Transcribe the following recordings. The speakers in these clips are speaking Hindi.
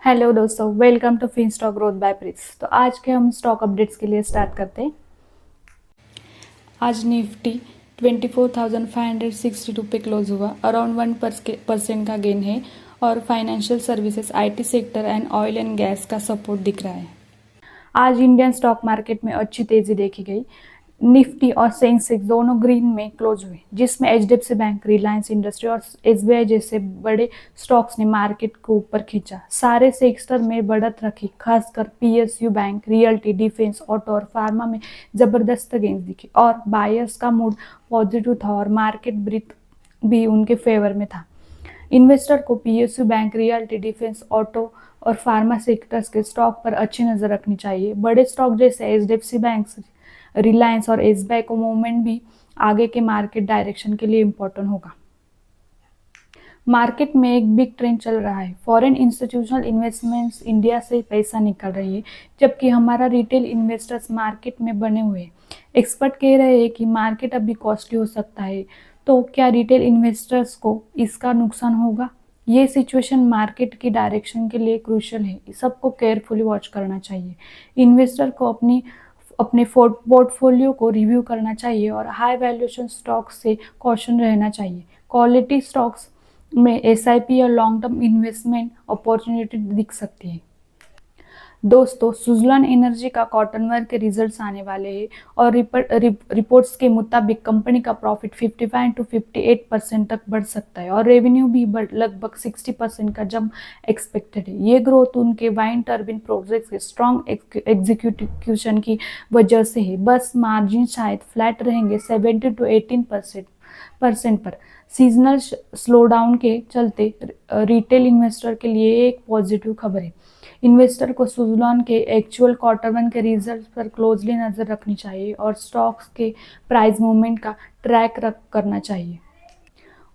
हेलो दोस्तों, welcome to Fin Stock Growth by प्रिस। तो आज के हम स्टॉक अपडेट्स के लिए स्टार्ट करते हैं। आज निफ्टी 24,562 पे क्लोज हुआ, अराउंड 1% का गेन है और financial services, IT sector and oil and gas का सपोर्ट दिख रहा है। आज इंडियन स्टॉक मार्केट में अच्छी तेजी देखी गई। निफ्टी और सेंसेक्स दोनों ग्रीन में क्लोज हुए, जिसमें एचडीएफसी बैंक, रिलायंस इंडस्ट्री और एसबीआई जैसे बड़े स्टॉक्स ने मार्केट को ऊपर खींचा। सारे सेक्टर में बढ़त रखी, खासकर PSU bank, realty, defence, auto और फार्मा में जबरदस्त गेंस दिखे और बायर्स का मूड पॉजिटिव था और मार्केट ब्रीथ भी उनके फेवर में था। इन्वेस्टर को PSU bank, realty, defence, auto और फार्मा सेक्टर्स के स्टॉक पर अच्छी नजर रखनी चाहिए। बड़े स्टॉक जैसे एचडीएफसी बैंक, रिलायंस और एसबीआई को मूवमेंट भी आगे के मार्केट डायरेक्शन के लिए इम्पोर्टेंट होगा। मार्केट में एक बिग ट्रेंड चल रहा है। फॉरेन इंस्टीट्यूशनल इन्वेस्टमेंट्स इंडिया से पैसा निकल रही है, जबकि हमारा रिटेल इन्वेस्टर्स मार्केट में बने हुए हैं। एक्सपर्ट कह रहे हैं कि मार्केट अभी कॉस्टली हो सकता है, तो क्या रिटेल इन्वेस्टर्स को इसका नुकसान होगा? ये सिचुएशन मार्केट की डायरेक्शन के लिए क्रूशियल है, सबको केयरफुली वॉच करना चाहिए। इन्वेस्टर को अपने पोर्टफोलियो को रिव्यू करना चाहिए और हाई वैल्यूएशन स्टॉक्स से कॉशन रहना चाहिए। क्वालिटी स्टॉक्स में एसआईपी या लॉन्ग टर्म इन्वेस्टमेंट अपॉर्चुनिटी दिख सकती है। दोस्तों, सुजलान एनर्जी का क्वार्टर वन के रिजल्ट्स आने वाले हैं और रिपोर्ट्स के मुताबिक कंपनी का प्रॉफिट 55 to 58% तक बढ़ सकता है और रेवेन्यू भी लगभग 60% का जंप एक्सपेक्टेड है। ये ग्रोथ उनके वाइन टर्बिन प्रोजेक्ट के स्ट्रॉन्ग एग्जीक्यूशन की वजह से है। बस मार्जिन शायद फ्लैट रहेंगे 17 to 18% पर। सीजनल स्लोडाउन के चलते रिटेल इन्वेस्टर के लिए एक पॉजिटिव खबर है। इन्वेस्टर को सुजलॉन के एक्चुअल क्वार्टर वन के रिजल्ट पर क्लोजली नजर रखनी चाहिए और स्टॉक्स के प्राइस मूवमेंट का ट्रैक करना चाहिए।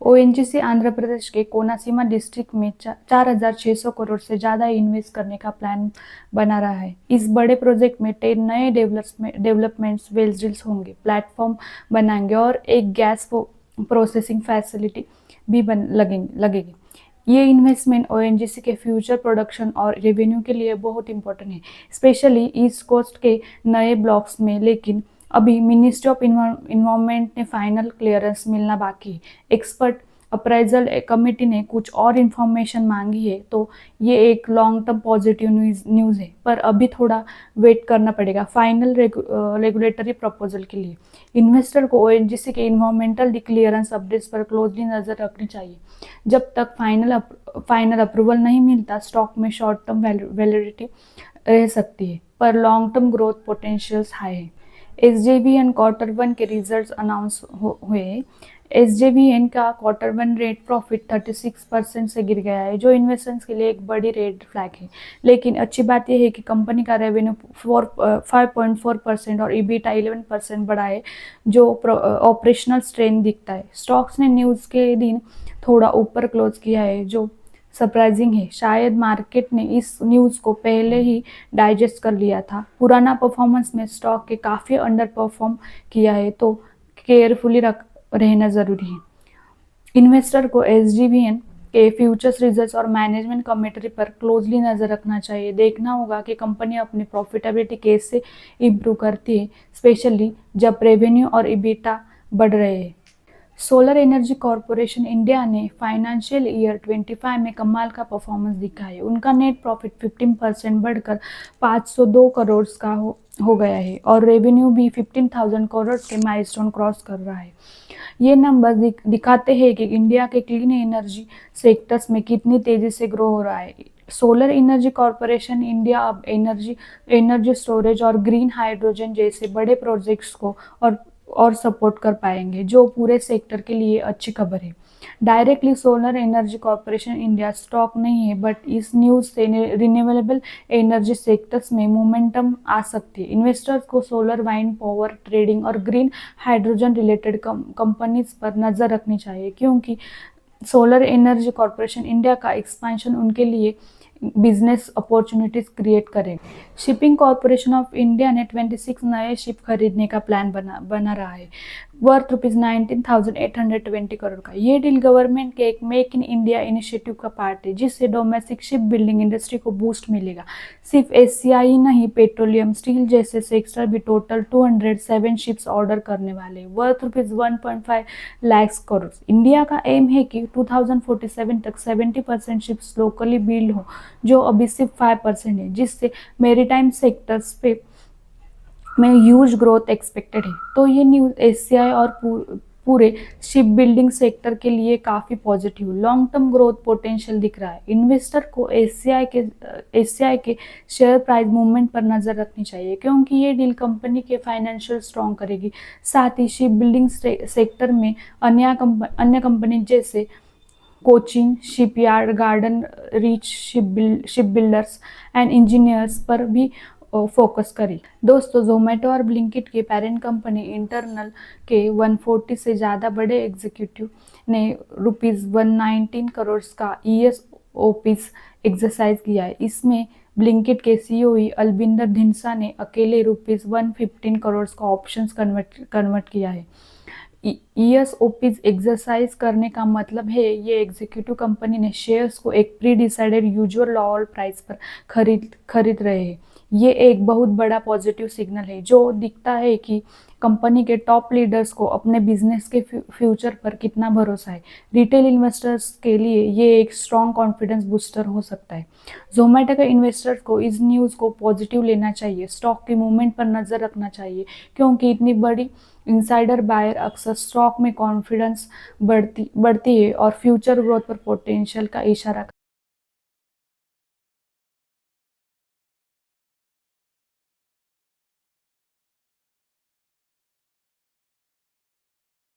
ओएनजीसी आंध्र प्रदेश के कोनासीमा डिस्ट्रिक्ट में 4,600 करोड़ से ज़्यादा इन्वेस्ट करने का प्लान बना रहा है। इस बड़े प्रोजेक्ट में 10 नए डेवलपमेंट्स वेल्स ड्रिल्स होंगे, प्लेटफॉर्म बनाएंगे और एक गैस प्रोसेसिंग फैसिलिटी भी लगेगी। ये इन्वेस्टमेंट ओएनजीसी के फ्यूचर प्रोडक्शन और रेवेन्यू के लिए बहुत इंपॉर्टेंट है, स्पेशली ईस्ट कोस्ट के नए ब्लॉक्स में। लेकिन अभी मिनिस्ट्री ऑफ इन्वायरमेंट ने फाइनल क्लियरेंस मिलना बाकी है। एक्सपर्ट अप्राइजल कमेटी ने कुछ और इन्फॉर्मेशन मांगी है, तो ये एक लॉन्ग टर्म पॉजिटिव न्यूज़ है, पर अभी थोड़ा वेट करना पड़ेगा फाइनल रेगुलेटरी प्रपोजल के लिए। इन्वेस्टर को ओएनजीसी के इन्वायरमेंटल क्लियरेंस अपडेट्स पर क्लोजली नजर रखनी चाहिए। जब तक फाइनल अप्रूवल नहीं मिलता, स्टॉक में शॉर्ट टर्म वैलिडिटी रह सकती है, पर long term growth potentials high है। एसजेवीएन क्वार्टर वन के रिजल्ट्स अनाउंस हुए। एसजेवीएन का क्वार्टर वन रेट प्रॉफिट 36% से गिर गया है, जो इन्वेस्टर्स के लिए एक बड़ी रेड फ्लैग है। लेकिन अच्छी बात यह है कि कंपनी का रेवेन्यू 5.4% और ईबीटा 11% बढ़ा है, जो ऑपरेशनल स्ट्रेंथ दिखता है। स्टॉक्स ने न्यूज़ के दिन थोड़ा ऊपर क्लोज किया है, जो सरप्राइजिंग है। शायद मार्केट ने इस न्यूज़ को पहले ही डाइजेस्ट कर लिया था। पुराना परफॉर्मेंस में स्टॉक के काफ़ी अंडर परफॉर्म किया है, तो केयरफुली रहना ज़रूरी है। इन्वेस्टर को एसजेवीएन के फ्यूचर्स रिजल्ट्स और मैनेजमेंट कमेंट्री पर क्लोजली नज़र रखना चाहिए। देखना होगा कि कंपनी अपनी प्रॉफिटेबिलिटी कैसे इम्प्रूव करती है, स्पेशली जब रेवेन्यू और ईबीटा बढ़ रहे हैं। सोलर एनर्जी कॉरपोरेशन इंडिया ने फाइनेंशियल ईयर 25 में कमाल का परफॉर्मेंस दिखा है। उनका नेट प्रॉफिट 15% बढ़कर 502 करोड़ का हो गया है और रेवेन्यू भी 15,000 करोड़ के माइलस्टोन क्रॉस कर रहा है। ये नंबर दिखाते हैं कि इंडिया के क्लीन एनर्जी सेक्टर्स में कितनी तेजी से ग्रो हो रहा है। सोलर एनर्जी कॉरपोरेशन इंडिया अब एनर्जी स्टोरेज और ग्रीन हाइड्रोजन जैसे बड़े प्रोजेक्ट्स को और सपोर्ट कर पाएंगे, जो पूरे सेक्टर के लिए अच्छी खबर है। Directly solar energy corporation India stock नहीं है, बट इस न्यूज़ से रिन्यूएबल एनर्जी सेक्टर्स में मोमेंटम आ सकती है। इन्वेस्टर्स को सोलर, वाइंड पावर ट्रेडिंग और ग्रीन हाइड्रोजन रिलेटेड कंपनीज पर नजर रखनी चाहिए, क्योंकि सोलर एनर्जी कॉरपोरेशन इंडिया का एक्सपेंशन उनके लिए बिजनेस अपॉर्चुनिटीज क्रिएट करेंगे। शिपिंग कॉरपोरेशन ऑफ इंडिया ने 26 नए शिप खरीदने का प्लान बना रहा है, वर्थ ₹19,820 करोड़ का। ये डील गवर्नमेंट के एक मेक इन इंडिया इनिशिएटिव का पार्ट है, जिससे डोमेस्टिक शिप बिल्डिंग इंडस्ट्री को बूस्ट मिलेगा। सिर्फ एशिया ही नहीं, पेट्रोलियम, स्टील जैसे सेक्टर भी टोटल 207 शिप्स ऑर्डर करने वाले, वर्थ ₹1.5 लाख करोड़। इंडिया का एम है कि 2047 तक 70% शिप्स लोकली बिल्ड हो, जो अभी सिर्फ 5% है, जिससे मेरीटाइम सेक्टर्स पे में ह्यूज ग्रोथ एक्सपेक्टेड है। तो ये न्यूज़ एशिया और पूरे शिप बिल्डिंग सेक्टर के लिए काफ़ी positive long term growth potential दिख रहा है। इन्वेस्टर को एशिया के शेयर प्राइस मूवमेंट पर नज़र रखनी चाहिए, क्योंकि ये डील कंपनी के फाइनेंशियल स्ट्रॉन्ग करेगी। साथ ही शिप बिल्डिंग सेक्टर में अन्य कंपनी जैसे Cochin shipyard, garden reach ship builders and engineers पर भी फोकस करी। दोस्तों, जोमेटो और ब्लिंकिट के पेरेंट कंपनी इंटरनल के 140 से ज़्यादा बड़े एग्जीक्यूटिव ने ₹119 करोड़ का ESOPs एक्सरसाइज किया है। इसमें ब्लिंकिट के CEO अलबिंदर धिंसा ने अकेले ₹115 करोड़ का ऑप्शंस कन्वर्ट किया है। ESOPs एक्सरसाइज करने का मतलब है ये एग्जीक्यूटिव कंपनी ने शेयर्स को एक pre decided usual lol price पर खरीद रहे हैं। ये एक बहुत बड़ा पॉजिटिव सिग्नल है, जो दिखता है कि कंपनी के टॉप लीडर्स को अपने बिजनेस के फ्यूचर पर कितना भरोसा है। रिटेल इन्वेस्टर्स के लिए ये एक स्ट्रॉन्ग कॉन्फिडेंस बूस्टर हो सकता है। जोमेटो के इन्वेस्टर्स को इस न्यूज़ को पॉजिटिव लेना चाहिए, स्टॉक की मूवमेंट पर नज़र रखना चाहिए, क्योंकि इतनी बड़ी इनसाइडर बायर अक्सर स्टॉक में कॉन्फिडेंस बढ़ती है और फ्यूचर ग्रोथ पर पोटेंशियल का इशारा